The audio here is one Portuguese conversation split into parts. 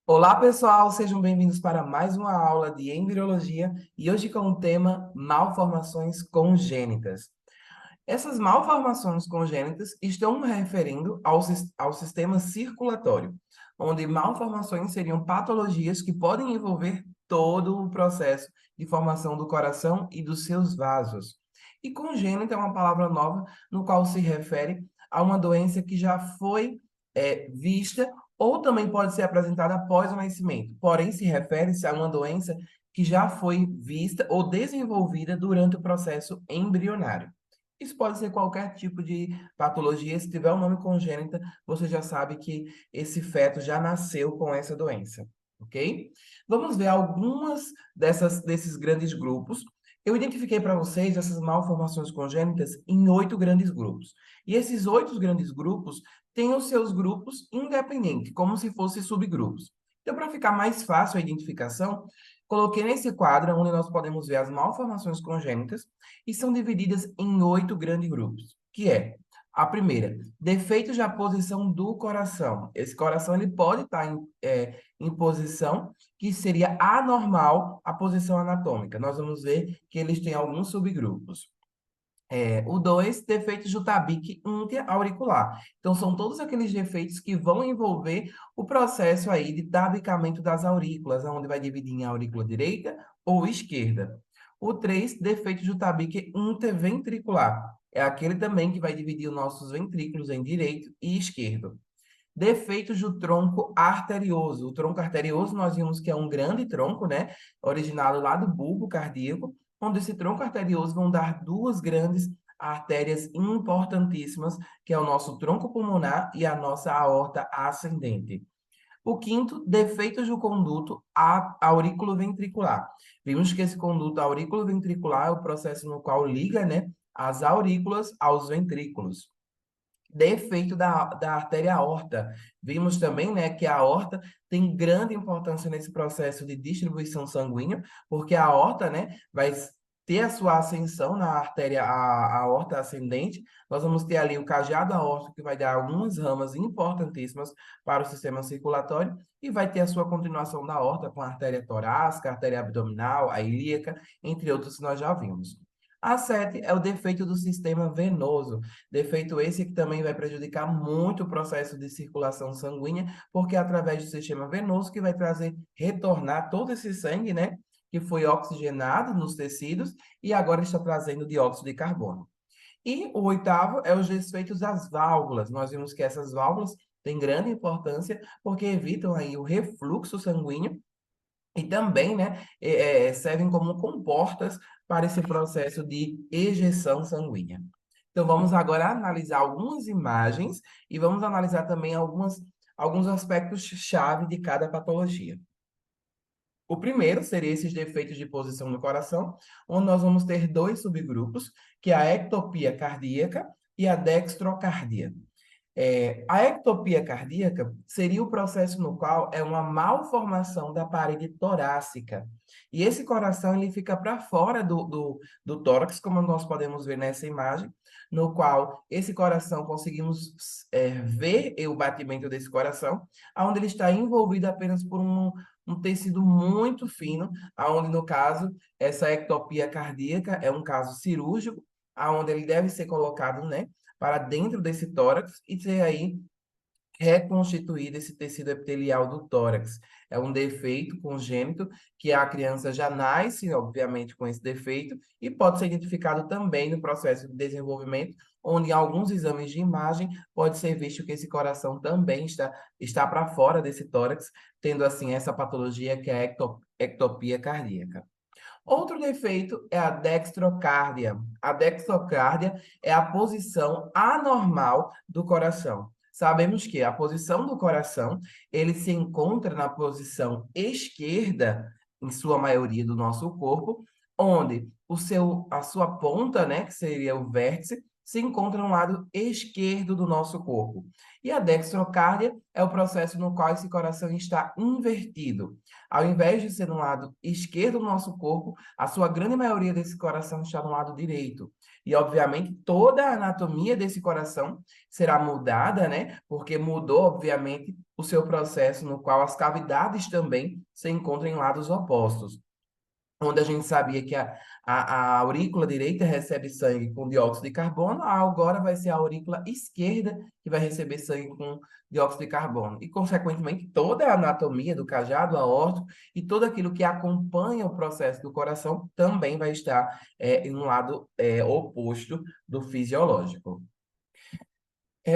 Olá, pessoal, sejam bem-vindos para mais uma aula de embriologia e hoje com o tema malformações congênitas. Essas malformações congênitas estão referindo ao sistema circulatório, onde malformações seriam patologias que podem envolver todo o processo de formação do coração e dos seus vasos. E congênita é uma palavra nova no qual se refere a uma doença que já foi vista ou também pode ser apresentada após o nascimento, porém se refere-se a uma doença que já foi vista ou desenvolvida durante o processo embrionário. Isso pode ser qualquer tipo de patologia. Se tiver um nome congênita, você já sabe que esse feto já nasceu com essa doença, ok? Vamos ver algumas desses grandes grupos. Eu identifiquei para vocês essas malformações congênitas em 8 grandes grupos. E esses 8 grandes grupos têm os seus grupos independentes, como se fossem subgrupos. Então, para ficar mais fácil a identificação, coloquei nesse quadro onde nós podemos ver as malformações congênitas e são divididas em 8 grandes grupos, que é a primeira, defeitos da posição do coração. Esse coração ele pode estar em posição que seria anormal a posição anatômica. Nós vamos ver que eles têm alguns subgrupos. O 2, defeitos do tabique interauricular. Então, são todos aqueles defeitos que vão envolver o processo aí de tabicamento das aurículas, onde vai dividir em aurícula direita ou esquerda. O 3, defeitos do tabique interventricular. É aquele também que vai dividir os nossos ventrículos em direito e esquerdo. Defeitos do tronco arterioso. O tronco arterioso, nós vimos que é um grande tronco, né? Originado lá do bulbo cardíaco, onde esse tronco arterioso vão dar duas grandes artérias importantíssimas, que é o nosso tronco pulmonar e a nossa aorta ascendente. O quinto, defeitos do conduto auriculoventricular. Vimos que esse conduto auriculoventricular é o processo no qual liga, né, as aurículas aos ventrículos. Defeito da artéria aorta. Vimos também, né, que a aorta tem grande importância nesse processo de distribuição sanguínea, porque a aorta, né, vai ter a sua ascensão na artéria a aorta ascendente. Nós vamos ter ali o cajado aórtico, que vai dar algumas ramas importantíssimas para o sistema circulatório, e vai ter a sua continuação da aorta com a artéria torácica, a artéria abdominal, a ilíaca, entre outros que nós já vimos. A 7 é o defeito do sistema venoso. Defeito esse que também vai prejudicar muito o processo de circulação sanguínea, porque é através do sistema venoso que vai trazer, retornar todo esse sangue, né, que foi oxigenado nos tecidos e agora está trazendo dióxido de carbono. E o 8º é os defeitos das válvulas. Nós vimos que essas válvulas têm grande importância porque evitam aí o refluxo sanguíneo e também, né, servem como comportas para esse processo de ejeção sanguínea. Então, vamos agora analisar algumas imagens e vamos analisar também alguns aspectos-chave de cada patologia. O primeiro seria esses defeitos de posição no coração, onde nós vamos ter 2 subgrupos, que é a ectopia cardíaca e a dextrocardia. A ectopia cardíaca seria o processo no qual é uma malformação da parede torácica. E esse coração ele fica para fora do tórax, como nós podemos ver nessa imagem, no qual esse coração conseguimos ver o batimento desse coração, onde ele está envolvido apenas por um tecido muito fino, onde, no caso, essa ectopia cardíaca é um caso cirúrgico, onde ele deve ser colocado, né, para dentro desse tórax e ter aí reconstituído esse tecido epitelial do tórax. É um defeito congênito que a criança já nasce, obviamente, com esse defeito e pode ser identificado também no processo de desenvolvimento, onde em alguns exames de imagem pode ser visto que esse coração também está para fora desse tórax, tendo assim essa patologia que é a ectopia cardíaca. Outro defeito é a dextrocárdia. A dextrocárdia é a posição anormal do coração. Sabemos que a posição do coração, ele se encontra na posição esquerda, em sua maioria do nosso corpo, onde a sua ponta, né, que seria o vértice, se encontra no lado esquerdo do nosso corpo. E a dextrocárdia é o processo no qual esse coração está invertido. Ao invés de ser no lado esquerdo do nosso corpo, a sua grande maioria desse coração está no lado direito. e, obviamente, toda a anatomia desse coração será mudada, né? Porque mudou, obviamente, o seu processo no qual as cavidades também se encontram em lados opostos, onde a gente sabia que a aurícula direita recebe sangue com dióxido de carbono, agora vai ser a aurícula esquerda que vai receber sangue com dióxido de carbono. E, consequentemente, toda a anatomia do cajado aórtico e tudo aquilo que acompanha o processo do coração também vai estar em um lado oposto do fisiológico.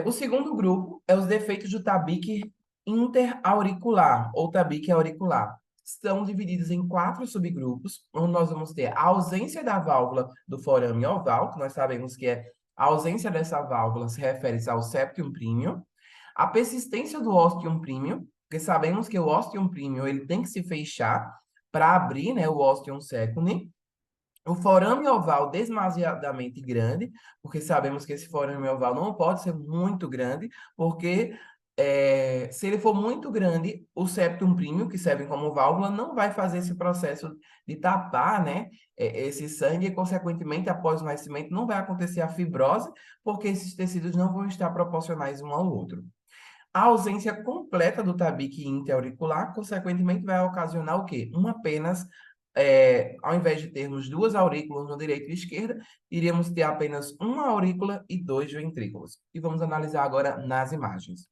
O segundo grupo é os defeitos do tabique interauricular ou tabique auricular. São divididos em 4 subgrupos, onde nós vamos ter a ausência da válvula do forame oval, que nós sabemos que a ausência dessa válvula se refere ao septum premium, a persistência do ostium premium, porque sabemos que o ostium premium ele tem que se fechar para abrir, né, o ostium secundum, o forame oval demasiadamente grande, porque sabemos que esse forame oval não pode ser muito grande, porque se ele for muito grande, o septum premium, que serve como válvula, não vai fazer esse processo de tapar, né, esse sangue e, consequentemente, após o nascimento, não vai acontecer a fibrose, porque esses tecidos não vão estar proporcionais um ao outro. A ausência completa do tabique interauricular, consequentemente, vai ocasionar o quê? Apenas, ao invés de termos 2 aurículas no direito e esquerda, iríamos ter apenas uma aurícula e 2 ventrículos. E vamos analisar agora nas imagens.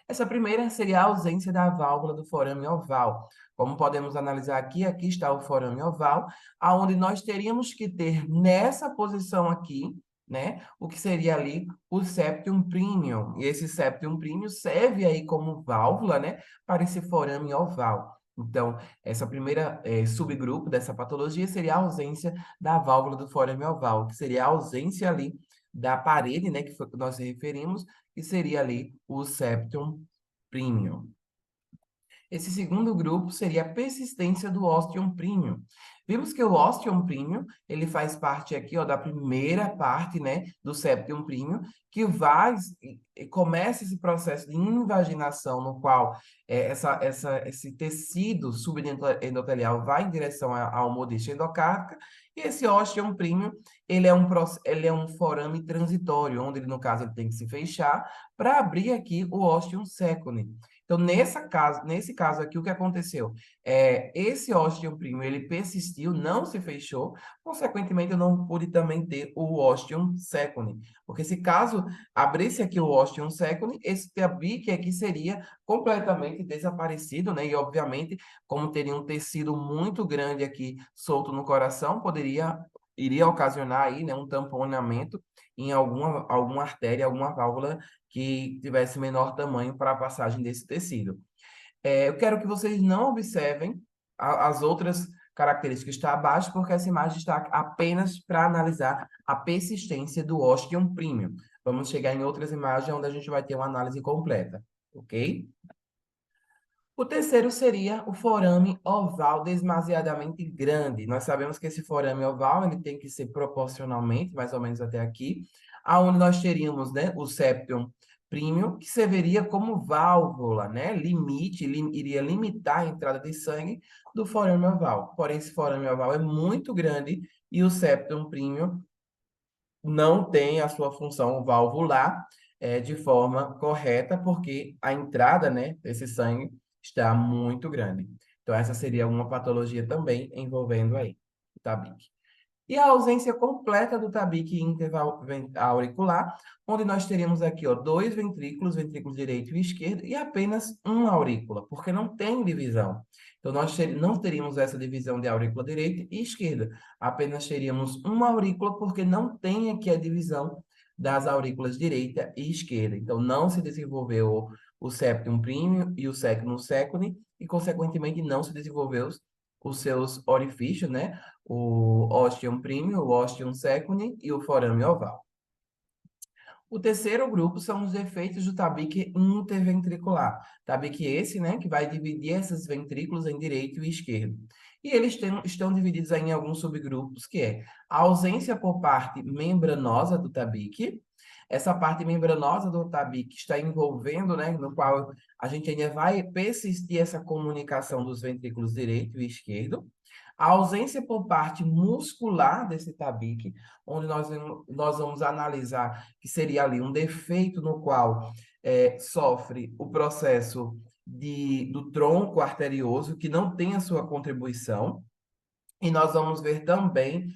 Essa primeira seria a ausência da válvula do forame oval. Como podemos analisar aqui, aqui está o forame oval, aonde nós teríamos que ter nessa posição aqui, né, o que seria ali o septum premium. E esse septum premium serve aí como válvula, né, para esse forame oval. Então, essa primeira subgrupo dessa patologia seria a ausência da válvula do forame oval, que seria a ausência ali da parede, né, que foi que nós referimos, que seria ali o septum premium. Esse segundo grupo seria a persistência do ostium premium. Vimos que o ostium premium, ele faz parte aqui, ó, da primeira parte, né, do septum premium, que vai começa esse processo de invaginação no qual esse tecido subendotelial vai em direção à umodístia endocárdica, e esse ostium premium, ele é um forame transitório, onde ele, no caso, ele tem que se fechar para abrir aqui o ostium secundum. Então, nesse caso aqui, o que aconteceu? Esse ostium premium, ele persistiu, não se fechou, consequentemente, eu não pude também ter o ostium secundum, porque se caso abrisse aqui o ostium secundum, esse tabique aqui seria completamente desaparecido, né? E, obviamente, como teria um tecido muito grande aqui solto no coração, iria ocasionar aí, né, um tamponamento em alguma artéria, alguma válvula que tivesse menor tamanho para a passagem desse tecido. Eu quero que vocês não observem as outras características que está abaixo, porque essa imagem está apenas para analisar a persistência do ostium premium. Vamos chegar em outras imagens onde a gente vai ter uma análise completa, ok? O terceiro seria o forame oval demasiadamente grande. Nós sabemos que esse forame oval ele tem que ser proporcionalmente, mais ou menos até aqui, aonde nós teríamos, né, o septum premium, que serviria como válvula, né, iria limitar a entrada de sangue do forame oval. Porém, esse forame oval é muito grande e o septum premium não tem a sua função valvular de forma correta, porque a entrada, né, desse sangue está muito grande. Então, essa seria uma patologia também envolvendo aí o tabique. E a ausência completa do tabique interauricular, onde nós teríamos aqui, ó, 2 ventrículos, ventrículo direito e esquerdo, e apenas uma aurícula, porque não tem divisão. Então, nós não teríamos essa divisão de aurícula direita e esquerda, apenas teríamos uma aurícula, porque não tem aqui a divisão das aurículas direita e esquerda. Então, não se desenvolveu o septum premium e o secundum secundum, e, consequentemente, não se desenvolveu os seus orifícios, né? O ostium premium, o ostium secundum e o forame oval. O terceiro grupo são os efeitos do tabique interventricular. Tabique esse, né, que vai dividir esses ventrículos em direito e esquerdo. E eles estão divididos aí em alguns subgrupos, que é a ausência por parte membranosa do tabique. Essa parte membranosa do tabique está envolvendo, né, no qual a gente ainda vai persistir essa comunicação dos ventrículos direito e esquerdo. A ausência por parte muscular desse tabique, onde nós vamos analisar que seria ali um defeito no qual sofre o processo do tronco arterioso, que não tem a sua contribuição, e nós vamos ver também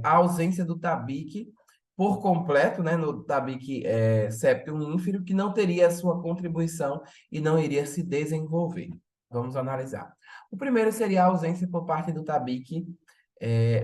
a ausência do tabique por completo, né, no tabique septum ínfero, que não teria a sua contribuição e não iria se desenvolver. Vamos analisar. O primeiro seria a ausência por parte do tabique,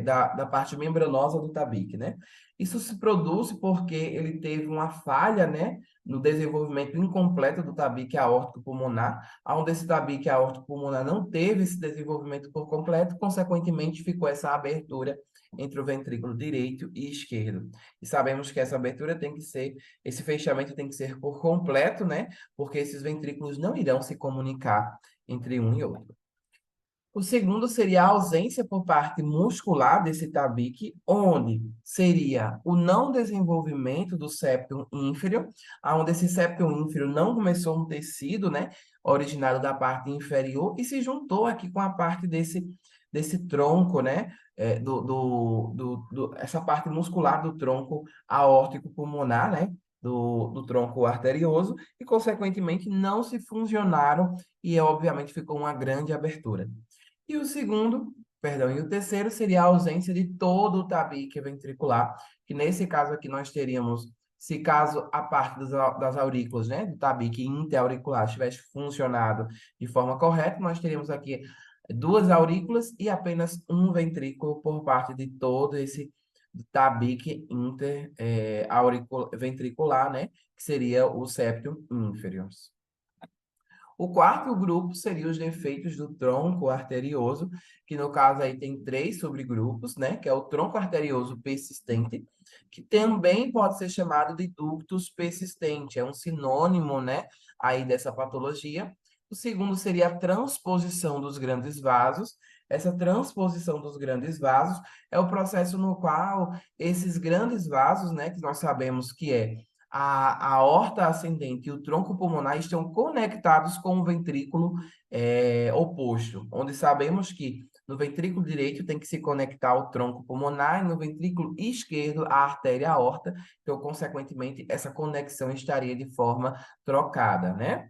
da parte membranosa do tabique, né? Isso se produz porque ele teve uma falha, né, no desenvolvimento incompleto do tabique aórtico pulmonar, onde esse tabique aórtico pulmonar não teve esse desenvolvimento por completo, consequentemente ficou essa abertura entre o ventrículo direito e esquerdo. E sabemos que essa abertura tem que ser, esse fechamento tem que ser por completo, né? Porque esses ventrículos não irão se comunicar entre um e outro. O segundo seria a ausência por parte muscular desse tabique, onde seria o não desenvolvimento do septum ínfero, onde esse septum ínfero não começou um tecido, né, originado da parte inferior e se juntou aqui com a parte desse tronco, né, essa parte muscular do tronco aórtico pulmonar, né, do tronco arterioso, e consequentemente não se funcionaram e obviamente ficou uma grande abertura. E o segundo, perdão, e o terceiro seria a ausência de todo o tabique ventricular, que nesse caso aqui nós teríamos, se caso a parte das aurículas, né, do tabique interauricular tivesse funcionado de forma correta, nós teríamos aqui duas aurículas e apenas um ventrículo por parte de todo esse tabique ventricular, né, que seria o septum inferior. O quarto grupo seria os defeitos do tronco arterioso, que no caso aí tem 3 subgrupos, né? Que é o tronco arterioso persistente, que também pode ser chamado de ductus persistente, é um sinônimo, né? Aí dessa patologia. O segundo seria a transposição dos grandes vasos. Essa transposição dos grandes vasos é o processo no qual esses grandes vasos, né? Que nós sabemos que a aorta ascendente e o tronco pulmonar estão conectados com o ventrículo oposto, onde sabemos que no ventrículo direito tem que se conectar o tronco pulmonar e no ventrículo esquerdo a artéria aorta, então, consequentemente, essa conexão estaria de forma trocada, né?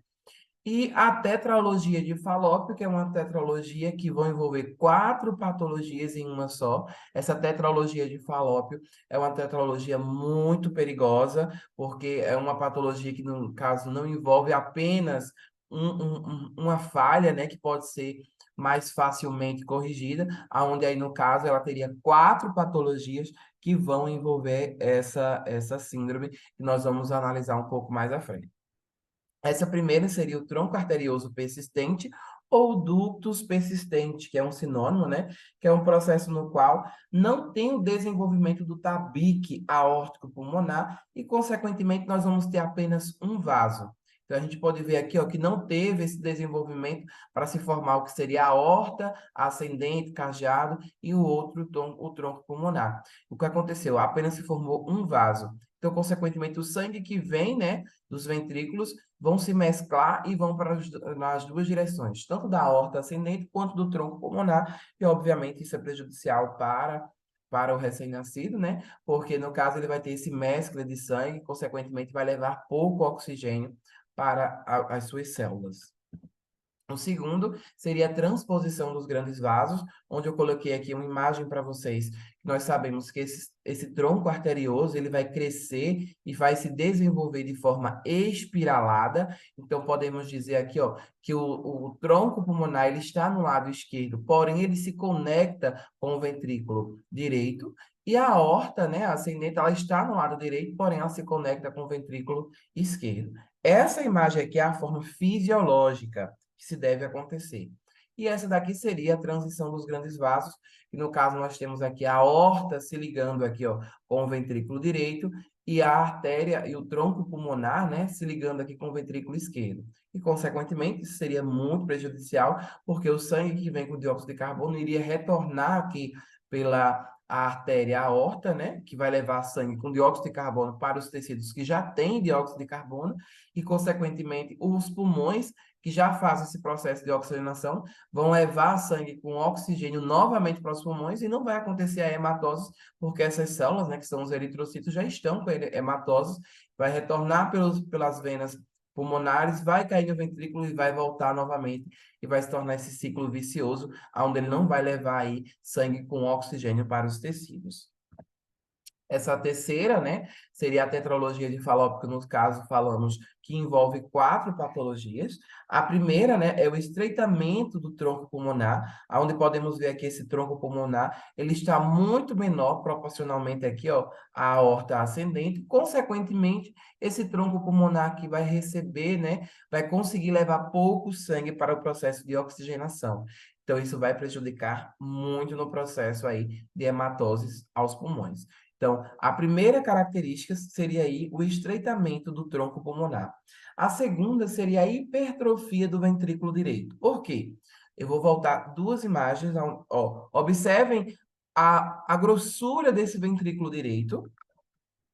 E a tetralogia de Falópio, que é uma tetralogia que vai envolver 4 patologias em uma só. Essa tetralogia de Falópio é uma tetralogia muito perigosa, porque é uma patologia que, no caso, não envolve apenas uma falha, né, que pode ser mais facilmente corrigida, aonde aí, no caso, ela teria 4 patologias que vão envolver essa síndrome, que nós vamos analisar um pouco mais à frente. Essa primeira seria o tronco arterioso persistente ou ductus persistente, que é um sinônimo, né? Que é um processo no qual não tem o desenvolvimento do tabique aórtico pulmonar e, consequentemente, nós vamos ter apenas um vaso. Então, a gente pode ver aqui, ó, que não teve esse desenvolvimento para se formar o que seria a aorta, ascendente, cajeado e o outro, o tronco pulmonar. O que aconteceu? Apenas se formou um vaso. Então, consequentemente, o sangue que vem, né, dos ventrículos vão se mesclar e vão para nas duas direções, tanto da aorta ascendente quanto do tronco pulmonar, e obviamente isso é prejudicial para o recém-nascido, né? Porque no caso ele vai ter esse mescla de sangue, consequentemente vai levar pouco oxigênio para as suas células. O segundo seria a transposição dos grandes vasos, onde eu coloquei aqui uma imagem para vocês. Nós sabemos que esse tronco arterioso ele vai crescer e vai se desenvolver de forma espiralada. Então, podemos dizer aqui, ó, que o tronco pulmonar ele está no lado esquerdo, porém ele se conecta com o ventrículo direito. E a aorta, né, a ascendente, ela está no lado direito, porém ela se conecta com o ventrículo esquerdo. Essa imagem aqui é a forma fisiológica que se deve acontecer. E essa daqui seria a transição dos grandes vasos, que no caso nós temos aqui a aorta se ligando aqui, ó, com o ventrículo direito e a artéria e o tronco pulmonar, né, se ligando aqui com o ventrículo esquerdo. E, consequentemente, isso seria muito prejudicial, porque o sangue que vem com dióxido de carbono iria retornar aqui pela a artéria aorta, né, que vai levar sangue com dióxido de carbono para os tecidos que já têm dióxido de carbono e, consequentemente, os pulmões que já fazem esse processo de oxigenação vão levar sangue com oxigênio novamente para os pulmões e não vai acontecer a hematose, porque essas células, né, que são os eritrocitos, já estão com hematose, vai retornar pelas venas pulmonares, vai cair no ventrículo e vai voltar novamente e vai se tornar esse ciclo vicioso, onde ele não vai levar aí sangue com oxigênio para os tecidos. Essa terceira, né, seria a tetralogia de Falópio, que no caso falamos que envolve 4 patologias. A primeira, né, é o estreitamento do tronco pulmonar, onde podemos ver aqui esse tronco pulmonar, ele está muito menor proporcionalmente aqui, ó, à aorta ascendente. Consequentemente, esse tronco pulmonar aqui vai receber, né, vai conseguir levar pouco sangue para o processo de oxigenação. Então, isso vai prejudicar muito no processo aí de hematoses aos pulmões. Então, a primeira característica seria aí o estreitamento do tronco pulmonar. A segunda seria a hipertrofia do ventrículo direito. Por quê? Eu vou voltar 2 imagens. Ó, observem a grossura desse ventrículo direito.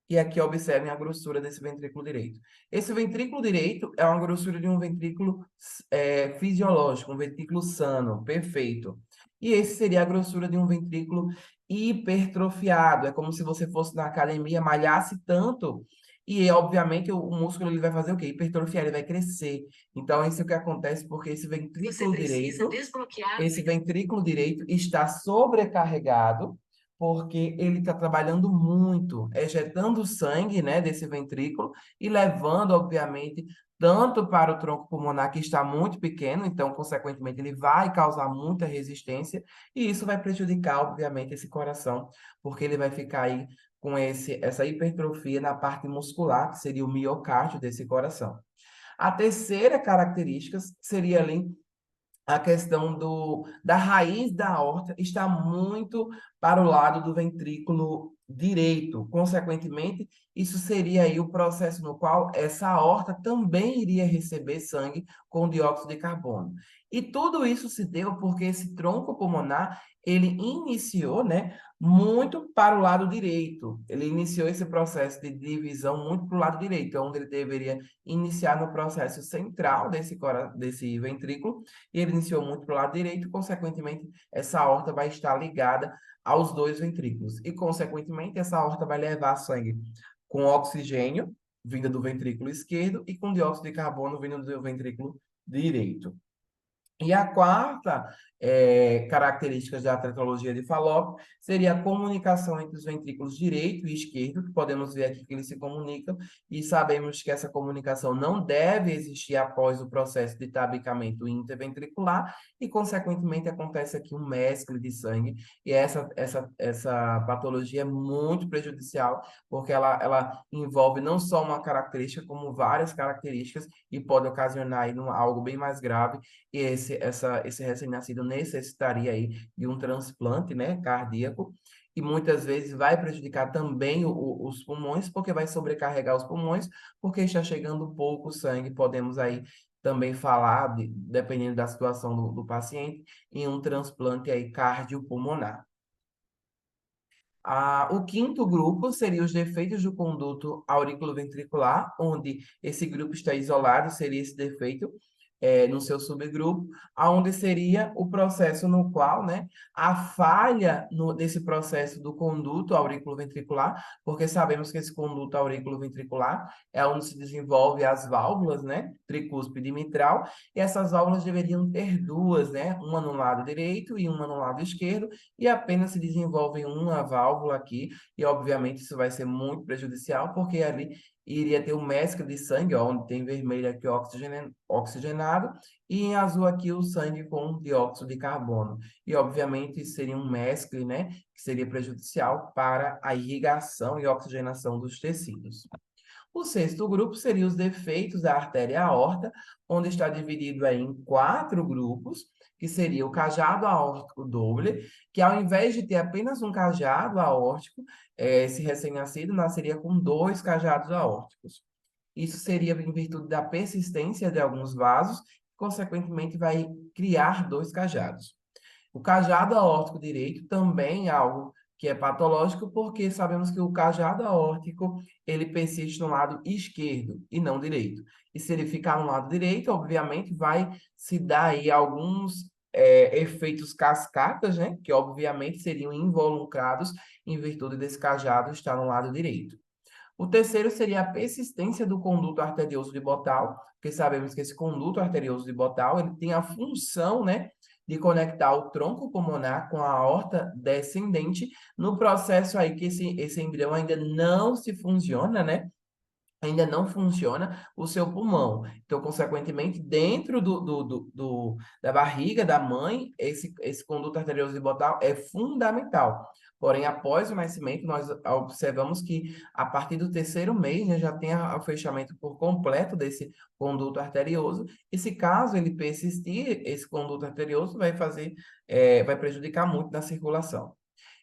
E aqui observem a grossura desse ventrículo direito. Esse ventrículo direito é uma grossura de um ventrículo fisiológico, um ventrículo sano, perfeito. E esse seria a grossura de um ventrículo hipertrofiado. É como se você fosse na academia, malhasse tanto, e obviamente o músculo ele vai fazer o quê? Hipertrofiar, ele vai crescer. Então, isso é o que acontece porque esse ventrículo direito está sobrecarregado porque ele está trabalhando muito, ejetando sangue, né, desse ventrículo e levando, obviamente, tanto para o tronco pulmonar, que está muito pequeno, então, consequentemente, ele vai causar muita resistência, e isso vai prejudicar, obviamente, esse coração, porque ele vai ficar aí com essa hipertrofia na parte muscular, que seria o miocárdio desse coração. A terceira característica seria ali a questão da raiz da aorta está muito para o lado do ventrículo direito. Consequentemente, isso seria aí o processo no qual essa aorta também iria receber sangue com dióxido de carbono. E tudo isso se deu porque esse tronco pulmonar, ele iniciou, né, muito para o lado direito. Ele iniciou esse processo de divisão muito para o lado direito, onde ele deveria iniciar no processo central desse ventrículo, e ele iniciou muito para o lado direito, consequentemente, essa aorta vai estar ligada aos 2 ventrículos. E, consequentemente, essa aorta vai levar sangue com oxigênio, vindo do ventrículo esquerdo, e com dióxido de carbono, vindo do ventrículo direito. E a quarta característica da tetralogia de Falópio seria a comunicação entre os ventrículos direito e esquerdo, que podemos ver aqui que eles se comunicam, e sabemos que essa comunicação não deve existir após o processo de tabicamento interventricular, e, consequentemente, acontece aqui um mescle de sangue, e essa patologia é muito prejudicial, porque ela envolve não só uma característica, como várias características, e pode ocasionar aí algo bem mais grave, e esse recém-nascido necessitaria aí de um transplante, né, cardíaco, e muitas vezes vai prejudicar também os pulmões, porque vai sobrecarregar os pulmões, porque está chegando pouco sangue, podemos aí também falar, dependendo da situação do paciente, em um transplante aí cardiopulmonar. O quinto grupo seria os defeitos do conduto auriculoventricular, onde esse grupo está isolado, seria esse defeito no seu subgrupo, aonde seria o processo no qual, né, a falha desse processo do conduto auriculoventricular, porque sabemos que esse conduto auriculoventricular é onde se desenvolve as válvulas, né, tricúspide e mitral, e essas válvulas deveriam ter duas, né, uma no lado direito e uma no lado esquerdo, e apenas se desenvolve uma válvula aqui, e obviamente isso vai ser muito prejudicial, porque ali iria ter um mescla de sangue, ó, onde tem vermelho aqui oxigenado, e em azul aqui o sangue com dióxido de carbono. E, obviamente, isso seria um mescle, né, que seria prejudicial para a irrigação e oxigenação dos tecidos. O sexto grupo seria os defeitos da artéria aorta, onde está dividido aí em 4 grupos, que seria o cajado aórtico Doppler, que ao invés de ter apenas um cajado aórtico, esse recém-nascido nasceria com 2 cajados aórticos. Isso seria em virtude da persistência de alguns vasos, consequentemente vai criar 2 cajados. O cajado aórtico direito também é algo que é patológico, porque sabemos que o cajado aórtico, ele persiste no lado esquerdo e não direito. E se ele ficar no lado direito, obviamente, vai se dar aí alguns efeitos cascatas, né? Que obviamente seriam involucrados em virtude desse cajado estar no lado direito. O terceiro seria a persistência do conduto arterioso de Bottal, porque sabemos que esse conduto arterioso de Bottal, ele tem a função, né, de conectar o tronco pulmonar com a aorta descendente, no processo aí que esse embrião ainda não se funciona, né, ainda não funciona o seu pulmão. Então, consequentemente, dentro da barriga da mãe, esse conduto arterioso de Bottal é fundamental. Porém, após o nascimento, nós observamos que a partir do terceiro mês, né, já tem o fechamento por completo desse conduto arterioso. E se caso ele persistir, esse conduto arterioso vai prejudicar muito na circulação.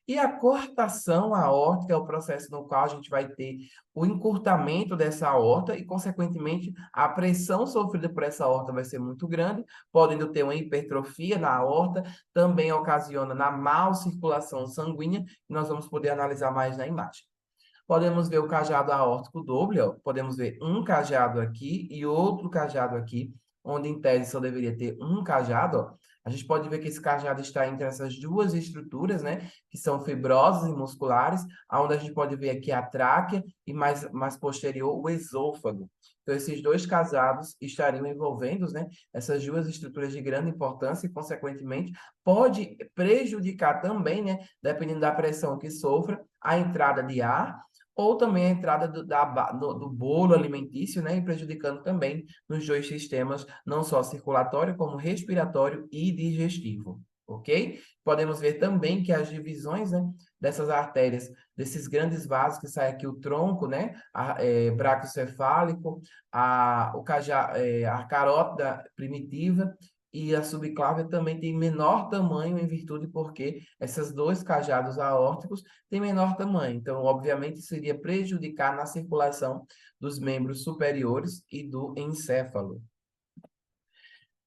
E a cortação aórtica é o processo no qual a gente vai ter o encurtamento dessa aorta e, consequentemente, a pressão sofrida por essa aorta vai ser muito grande, podendo ter uma hipertrofia na aorta, também ocasiona na mal circulação sanguínea, que nós vamos poder analisar mais na imagem. Podemos ver o cajado aórtico doble, ó. Podemos ver um cajado aqui e outro cajado aqui, onde em tese só deveria ter um cajado, ó. A gente pode ver que esse cajado está entre essas duas estruturas, né, que são fibrosas e musculares, onde a gente pode ver aqui a tráquea e mais posterior o esôfago. Então, esses dois cajados estariam envolvendo, né, essas duas estruturas de grande importância e, consequentemente, pode prejudicar também, né, dependendo da pressão que sofra, a entrada de ar ou também a entrada do bolo alimentício, né, e prejudicando também nos dois sistemas, não só circulatório, como respiratório e digestivo, ok? Podemos ver também que as divisões, né, dessas artérias, desses grandes vasos que saem aqui, o tronco, né, braquiocefálico, a carótida primitiva, e a subclávia também tem menor tamanho em virtude porque esses dois cajados aórticos têm menor tamanho. Então, obviamente, isso iria prejudicar na circulação dos membros superiores e do encéfalo.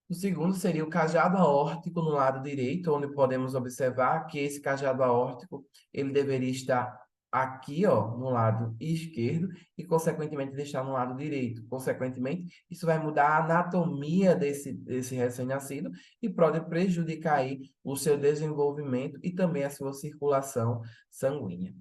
O segundo seria o cajado aórtico no lado direito, onde podemos observar que esse cajado aórtico ele deveria estar aqui, ó, no lado esquerdo e, consequentemente, ele está no lado direito. Consequentemente, isso vai mudar a anatomia desse recém-nascido e pode prejudicar aí o seu desenvolvimento e também a sua circulação sanguínea.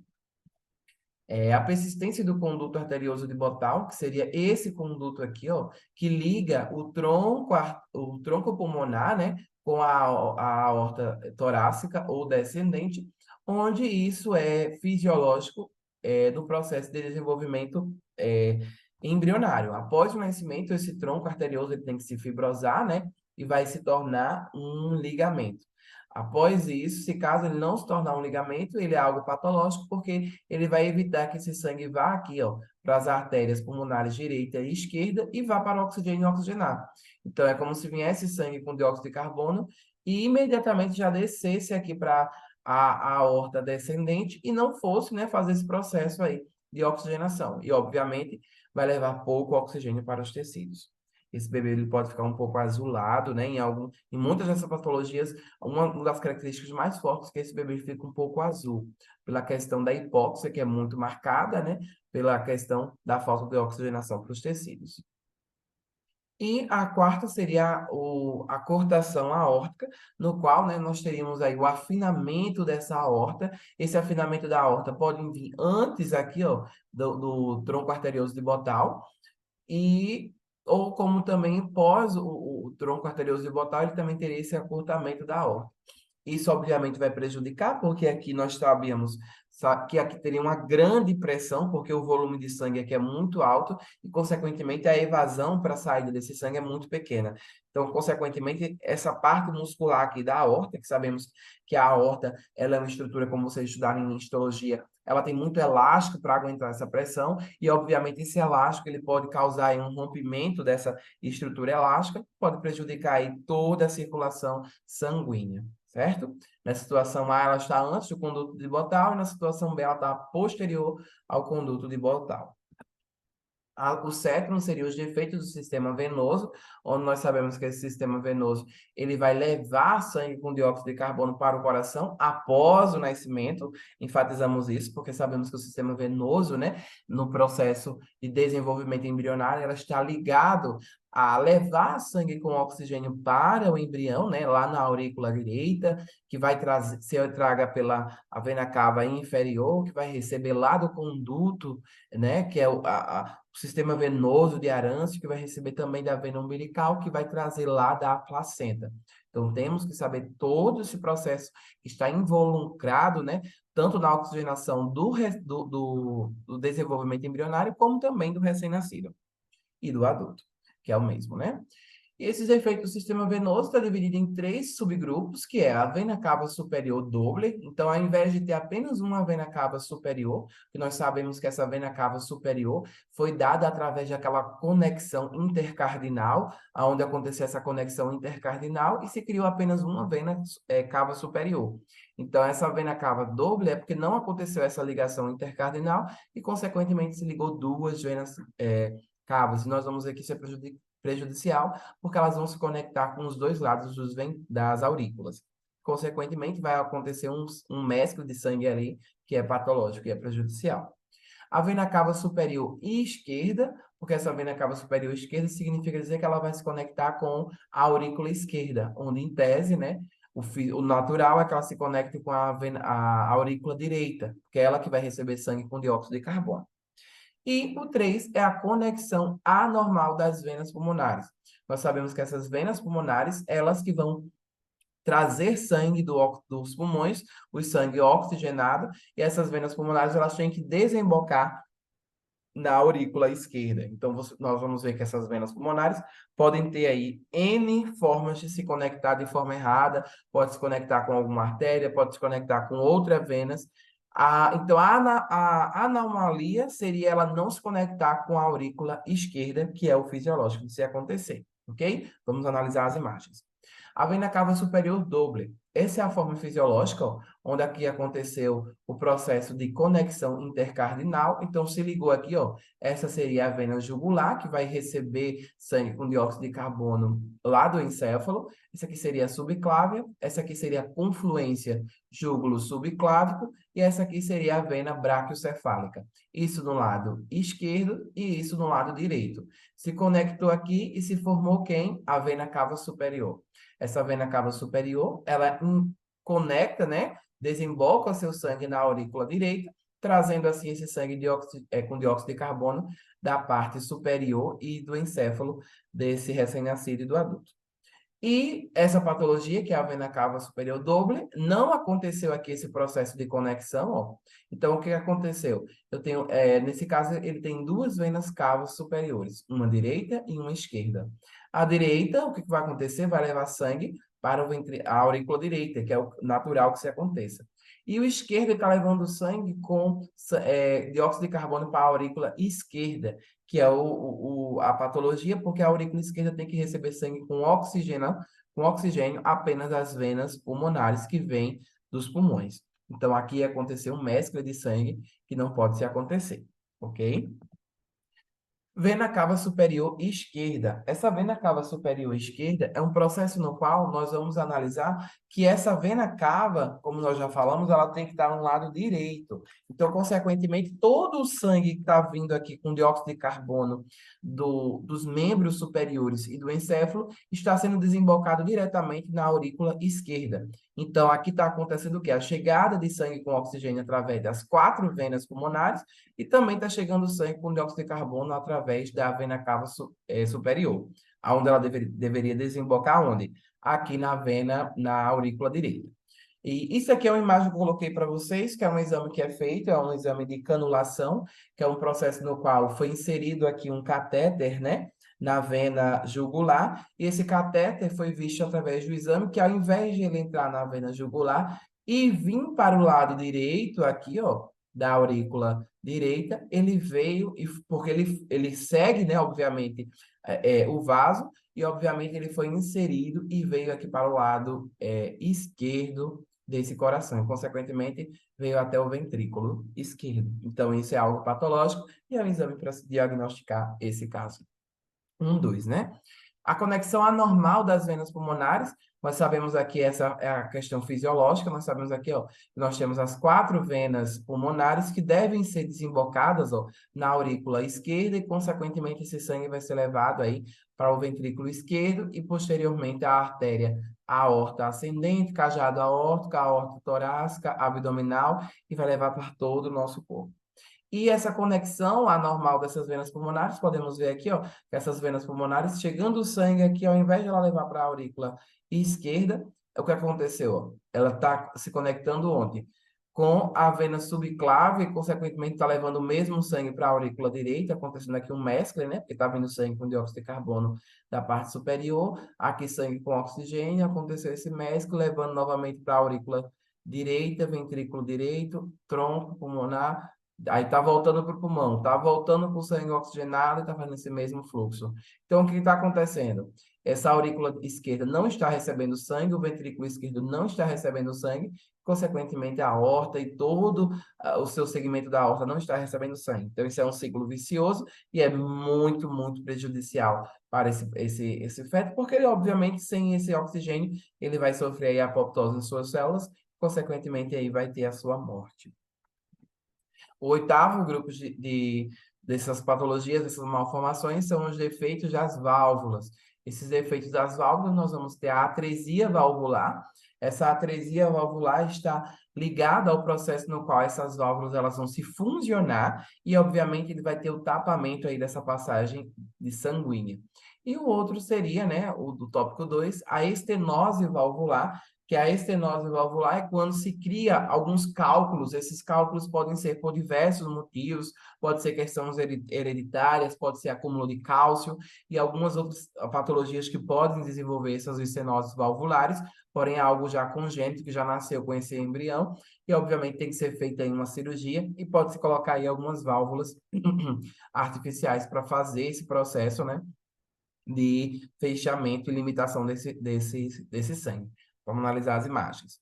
A persistência do conduto arterioso de Bottal, que seria esse conduto aqui, ó, que liga o tronco pulmonar, né, com a aorta torácica ou descendente, onde isso é fisiológico do processo de desenvolvimento embrionário. Após o nascimento, esse tronco arterioso ele tem que se fibrosar, né, e vai se tornar um ligamento. Após isso, se caso ele não se tornar um ligamento, ele é algo patológico, porque ele vai evitar que esse sangue vá aqui, ó, para as artérias pulmonares direita e esquerda e vá para o oxigênio oxigenado. Então, é como se viesse sangue com dióxido de carbono e imediatamente já descesse aqui para a aorta descendente e não fosse, né, fazer esse processo aí de oxigenação. E, obviamente, vai levar pouco oxigênio para os tecidos. Esse bebê ele pode ficar um pouco azulado, né? Em muitas dessas patologias, uma das características mais fortes é que esse bebê fica um pouco azul, pela questão da hipóxia, que é muito marcada, né? Pela questão da falta de oxigenação para os tecidos. E a quarta seria a cortação aórtica, no qual, né, nós teríamos aí o afinamento dessa aorta. Esse afinamento da aorta pode vir antes aqui, ó, do tronco arterioso de Bottal, e ou como também pós o tronco arterioso de Bottal, ele também teria esse acurtamento da aorta. Isso, obviamente, vai prejudicar, porque aqui nós sabíamos que aqui teria uma grande pressão, porque o volume de sangue aqui é muito alto e, consequentemente, a evasão para a saída desse sangue é muito pequena. Então, consequentemente, essa parte muscular aqui da aorta, que sabemos que a aorta ela é uma estrutura, como vocês estudaram em histologia, ela tem muito elástico para aguentar essa pressão e, obviamente, esse elástico ele pode causar aí, um rompimento dessa estrutura elástica, pode prejudicar aí toda a circulação sanguínea, certo? Na situação A, ela está antes do conduto de Bottal, e na situação B, ela está posterior ao conduto de Bottal. O sétimo seria os defeitos do sistema venoso, onde nós sabemos que esse sistema venoso ele vai levar sangue com dióxido de carbono para o coração após o nascimento. Enfatizamos isso porque sabemos que o sistema venoso, né, no processo de desenvolvimento embrionário, ela está ligado a levar sangue com oxigênio para o embrião, né, lá na aurícula direita, que vai trazer, ser traga pela a vena cava inferior, que vai receber lá do conduto, né, que é o sistema venoso de Arâncio, que vai receber também da vena umbilical, que vai trazer lá da placenta. Então, temos que saber todo esse processo que está involucrado, né, tanto na oxigenação do desenvolvimento embrionário, como também do recém-nascido e do adulto, que é o mesmo, né? E esses efeitos do sistema venoso está dividido em três subgrupos, que é a vena cava superior doble. Então, ao invés de ter apenas uma vena cava superior, que nós sabemos que essa vena cava superior foi dada através daquela conexão intercardinal, onde aconteceu essa conexão intercardinal e se criou apenas uma vena cava superior. Então, essa vena cava doble é porque não aconteceu essa ligação intercardinal e, consequentemente, se ligou duas venas cavas. E nós vamos ver que isso é prejudicial, porque elas vão se conectar com os dois lados das aurículas. Consequentemente, vai acontecer um mesclo de sangue ali, que é patológico e é prejudicial. A vena cava superior esquerda, porque essa vena cava superior esquerda significa dizer que ela vai se conectar com a aurícula esquerda, onde, em tese, né, o natural é que ela se conecte com a aurícula direita, que é ela que vai receber sangue com dióxido de carbono. E o 3 é a conexão anormal das venas pulmonares. Nós sabemos que essas venas pulmonares, elas que vão trazer sangue dos pulmões, o sangue oxigenado, e essas venas pulmonares, elas têm que desembocar na aurícula esquerda. Então, nós vamos ver que essas venas pulmonares podem ter aí N formas de se conectar de forma errada, pode se conectar com alguma artéria, pode se conectar com outras venas. Então, a anomalia seria ela não se conectar com a aurícula esquerda, que é o fisiológico de se acontecer, ok? Vamos analisar as imagens. A vena cava superior doble. Essa é a forma fisiológica, ó, onde aqui aconteceu o processo de conexão intercardinal. Então, se ligou aqui, ó, essa seria a vena jugular, que vai receber sangue com dióxido de carbono lá do encéfalo. Essa aqui seria a subclávia. Essa aqui seria a confluência júgulo-subclávico. E essa aqui seria a vena braquiocefálica. Isso no lado esquerdo e isso no lado direito. Se conectou aqui e se formou quem? A vena cava superior. Essa vena cava superior, ela conecta, né? Desemboca o seu sangue na aurícula direita, trazendo assim esse sangue com dióxido de carbono da parte superior e do encéfalo desse recém-nascido e do adulto. E essa patologia, que é a vena cava superior doble, não aconteceu aqui esse processo de conexão, ó. Então, o que aconteceu? Nesse caso, ele tem duas venas cavas superiores, uma direita e uma esquerda. A direita, o que vai acontecer? Vai levar sangue para a aurícula direita, que é o natural que se aconteça. E o esquerdo está levando sangue com dióxido de carbono para a aurícula esquerda, que é a patologia, porque a aurícula esquerda tem que receber sangue com oxigênio apenas das venas pulmonares que vêm dos pulmões. Então, aqui aconteceu um mescla de sangue que não pode se acontecer, ok? Vena cava superior esquerda. Essa vena cava superior esquerda é um processo no qual nós vamos analisar que essa vena cava, como nós já falamos, ela tem que estar no lado direito. Então, consequentemente, todo o sangue que está vindo aqui com dióxido de carbono dos membros superiores e do encéfalo está sendo desembocado diretamente na aurícula esquerda. Então, aqui está acontecendo o quê? A chegada de sangue com oxigênio através das 4 venas pulmonares e também está chegando sangue com dióxido de carbono através da vena cava superior, aonde ela deveria desembocar onde? Aqui na aurícula direita. E isso aqui é uma imagem que eu coloquei para vocês, que é um exame que é feito, é um exame de canulação, que é um processo no qual foi inserido aqui um catéter, né, na vena jugular, e esse catéter foi visto através do exame, que ao invés de ele entrar na vena jugular e vir para o lado direito, aqui, ó, da aurícula direita, ele veio, porque ele segue, né, obviamente, o vaso, e obviamente ele foi inserido e veio aqui para o lado esquerdo desse coração, e, consequentemente, veio até o ventrículo esquerdo. Então, isso é algo patológico e é um exame para se diagnosticar esse caso. 2, né? A conexão anormal das venas pulmonares, nós sabemos aqui, essa é a questão fisiológica, nós sabemos aqui, ó, que nós temos as 4 venas pulmonares que devem ser desembocadas, ó, na aurícula esquerda e, consequentemente, esse sangue vai ser levado aí para o ventrículo esquerdo e, posteriormente, a artéria aorta ascendente, cajado aórtico, aorta torácica, abdominal e vai levar para todo o nosso corpo. E essa conexão anormal dessas venas pulmonares, podemos ver aqui, ó, que essas venas pulmonares, chegando o sangue aqui, ao invés de ela levar para a aurícula esquerda, é o que aconteceu, ó. Ela está se conectando onde? Com a vena subclave, e, consequentemente, está levando o mesmo sangue para a aurícula direita, acontecendo aqui um mescla, né? Porque está vindo sangue com dióxido de carbono da parte superior, aqui sangue com oxigênio, aconteceu esse mescla, levando novamente para a aurícula direita, ventrículo direito, tronco pulmonar, aí tá voltando para o pulmão, tá voltando com o sangue oxigenado e tá fazendo esse mesmo fluxo. Então, o que está acontecendo? Essa aurícula esquerda não está recebendo sangue, o ventrículo esquerdo não está recebendo sangue, consequentemente, a aorta e todo o seu segmento da aorta não está recebendo sangue. Então, isso é um ciclo vicioso e é muito, muito prejudicial para esse feto, porque ele, obviamente, sem esse oxigênio, ele vai sofrer aí a apoptose em suas células, consequentemente, aí vai ter a sua morte. O 8º grupo dessas patologias, dessas malformações, são os defeitos das válvulas. Esses defeitos das válvulas, nós vamos ter a atresia valvular. Essa atresia valvular está ligada ao processo no qual essas válvulas elas vão se fusionar e, obviamente, ele vai ter o tapamento aí dessa passagem de sanguínea. E o outro seria, né, o do tópico 2, a estenose valvular, que a estenose valvular é quando se cria alguns cálculos. Esses cálculos podem ser por diversos motivos, pode ser questões hereditárias, pode ser acúmulo de cálcio e algumas outras patologias que podem desenvolver essas estenoses valvulares, porém é algo já congênito, que já nasceu com esse embrião, e obviamente tem que ser feita aí uma cirurgia e pode-se colocar aí algumas válvulas artificiais para fazer esse processo, né, de fechamento e limitação desse sangue. Vamos analisar as imagens.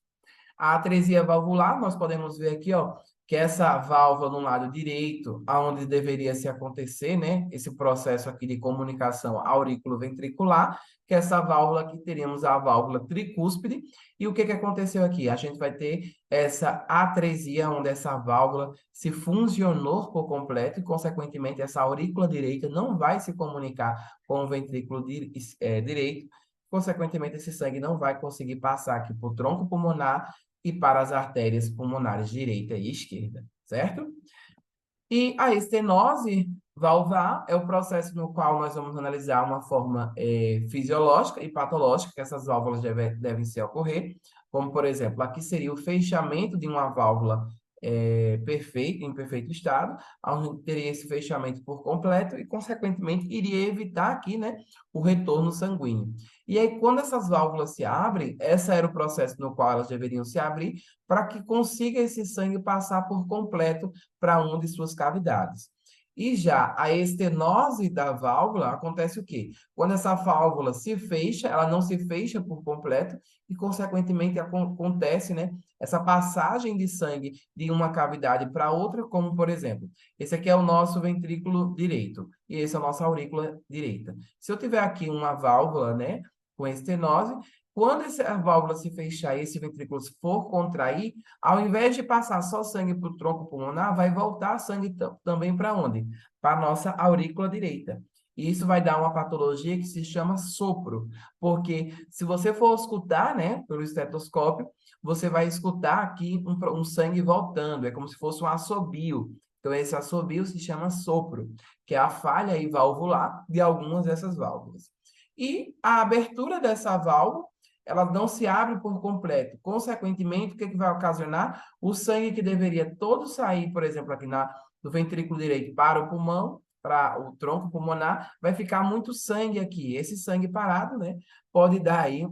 A atresia valvular, nós podemos ver aqui, ó, que essa válvula no lado direito, aonde deveria se acontecer, né, esse processo aqui de comunicação aurículo-ventricular, que essa válvula aqui teríamos a válvula tricúspide, e o que que aconteceu aqui? A gente vai ter essa atresia, onde essa válvula se funcionou por completo e, consequentemente, essa aurícula direita não vai se comunicar com o ventrículo direito, consequentemente, esse sangue não vai conseguir passar aqui por tronco pulmonar e para as artérias pulmonares direita e esquerda, certo? E a estenose valvar é o processo no qual nós vamos analisar uma forma fisiológica e patológica que essas válvulas devem se ocorrer, como, por exemplo, aqui seria o fechamento de uma válvula perfeita, em perfeito estado, onde teria esse fechamento por completo e, consequentemente, iria evitar aqui, né, o retorno sanguíneo. E aí, quando essas válvulas se abrem, esse era o processo no qual elas deveriam se abrir, para que consiga esse sangue passar por completo para uma de suas cavidades. E já a estenose da válvula acontece o quê? Quando essa válvula se fecha, ela não se fecha por completo e, consequentemente, acontece, né, essa passagem de sangue de uma cavidade para outra, como, por exemplo, esse aqui é o nosso ventrículo direito e esse é a nossa aurícula direita. Se eu tiver aqui uma válvula, né, com estenose, quando essa válvula se fechar e esse ventrículo for contrair, ao invés de passar só sangue para o tronco pulmonar, vai voltar sangue também para onde? Para a nossa aurícula direita. E isso vai dar uma patologia que se chama sopro, porque se você for escutar, né, pelo estetoscópio, você vai escutar aqui um sangue voltando, é como se fosse um assobio. Então, esse assobio se chama sopro, que é a falha aí valvular de algumas dessas válvulas. E a abertura dessa válvula, ela não se abre por completo. Consequentemente, o que vai ocasionar? O sangue que deveria todo sair, por exemplo, aqui do ventrículo direito para o pulmão, para o tronco pulmonar, vai ficar muito sangue aqui. Esse sangue parado, né, pode dar aí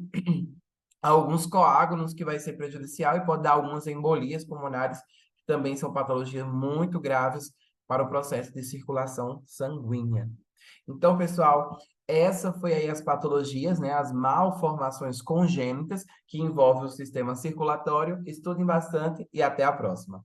alguns coágulos que vai ser prejudicial e pode dar algumas embolias pulmonares, que também são patologias muito graves para o processo de circulação sanguínea. Então, pessoal, Essa foi aí as patologias, né, as malformações congênitas que envolvem o sistema circulatório. Estudem bastante e até a próxima.